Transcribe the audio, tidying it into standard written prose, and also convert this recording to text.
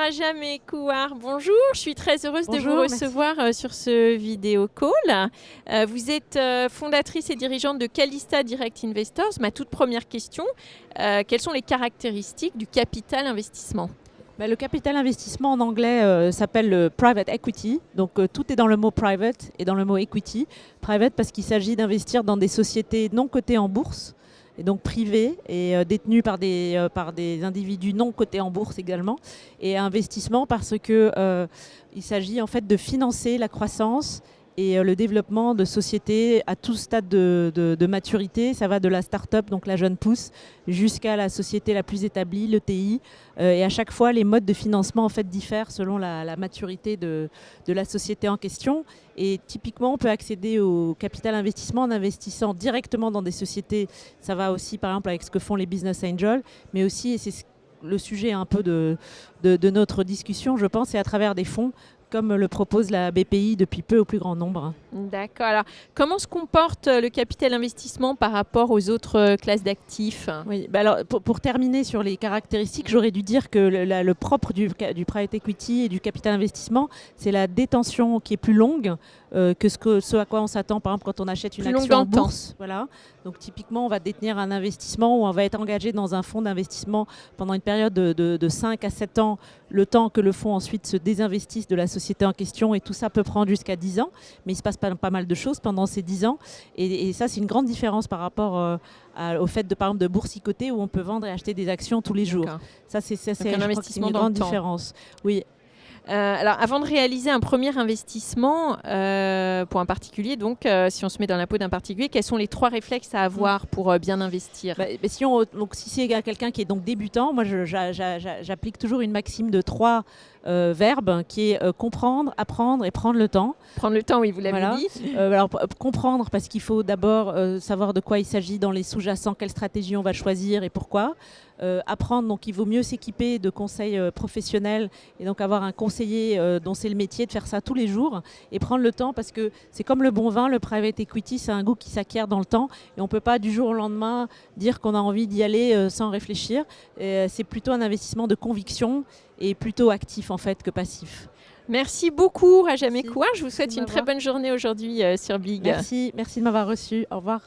Rajam Kouar, bonjour. Je suis très heureuse de vous Bonjour, recevoir sur ce vidéo call. Vous êtes fondatrice et dirigeante de Calista Direct Investors. Ma toute première question, quelles sont les caractéristiques du capital investissement ? Le capital investissement en anglais s'appelle le private equity. Donc tout est dans le mot private et dans le mot equity. Private parce qu'il s'agit d'investir dans des sociétés non cotées en bourse et donc privées et détenues par des individus non cotés en bourse également. Et investissement parce que il s'agit en fait de financer la croissance et le développement de sociétés à tout stade de maturité. Ça va de la start-up, donc la jeune pousse, jusqu'à la société la plus établie, l'ETI. Et à chaque fois, les modes de financement en fait, diffèrent selon la maturité de la société en question. Et typiquement, on peut accéder au capital investissement en investissant directement dans des sociétés. Ça va aussi, par exemple, avec ce que font les business angels, mais aussi, et c'est le sujet un peu de notre discussion, je pense, c'est à travers des fonds comme le propose la BPI depuis peu au plus grand nombre. D'accord. Alors, comment se comporte le capital investissement par rapport aux autres classes d'actifs ? Oui, alors pour terminer sur les caractéristiques, j'aurais dû dire que le propre du private equity et du capital investissement, c'est la détention qui est plus longue que ce à quoi on s'attend, par exemple, quand on achète une Plus longue action dans en le temps. bourse. Voilà. Donc typiquement, on va détenir un investissement ou on va être engagé dans un fonds d'investissement pendant une période de 5 à 7 ans, le temps que le fonds ensuite se désinvestisse de la société en question, et tout ça peut prendre jusqu'à 10 ans, mais il se passe pas mal de choses pendant ces 10 ans, et ça c'est une grande différence par rapport au fait de, par exemple, de boursicoter où on peut vendre et acheter des actions tous les jours. D'accord. Ça c'est un investissement une dans le grande temps. différence. Oui. Alors, avant de réaliser un premier investissement pour un particulier, donc si on se met dans la peau d'un particulier, quels sont les 3 réflexes à avoir pour bien investir ? Si c'est quelqu'un qui est donc débutant, moi j'applique toujours une maxime de 3 verbes qui est comprendre, apprendre et prendre le temps. Prendre le temps, oui, vous l'avez dit. Comprendre parce qu'il faut d'abord savoir de quoi il s'agit dans les sous-jacents, quelle stratégie on va choisir et pourquoi. Apprendre, donc il vaut mieux s'équiper de conseils professionnels et donc avoir un conseiller dont c'est le métier de faire ça tous les jours, et prendre le temps parce que c'est comme le bon vin, le private equity, c'est un goût qui s'acquiert dans le temps et on ne peut pas du jour au lendemain dire qu'on a envie d'y aller sans réfléchir. C'est plutôt un investissement de conviction et plutôt actif en fait que passif. Merci beaucoup Rajam Kouar. Je vous souhaite une très m'avoir. bonne journée aujourd'hui sur Big. Merci de m'avoir reçu. Au revoir.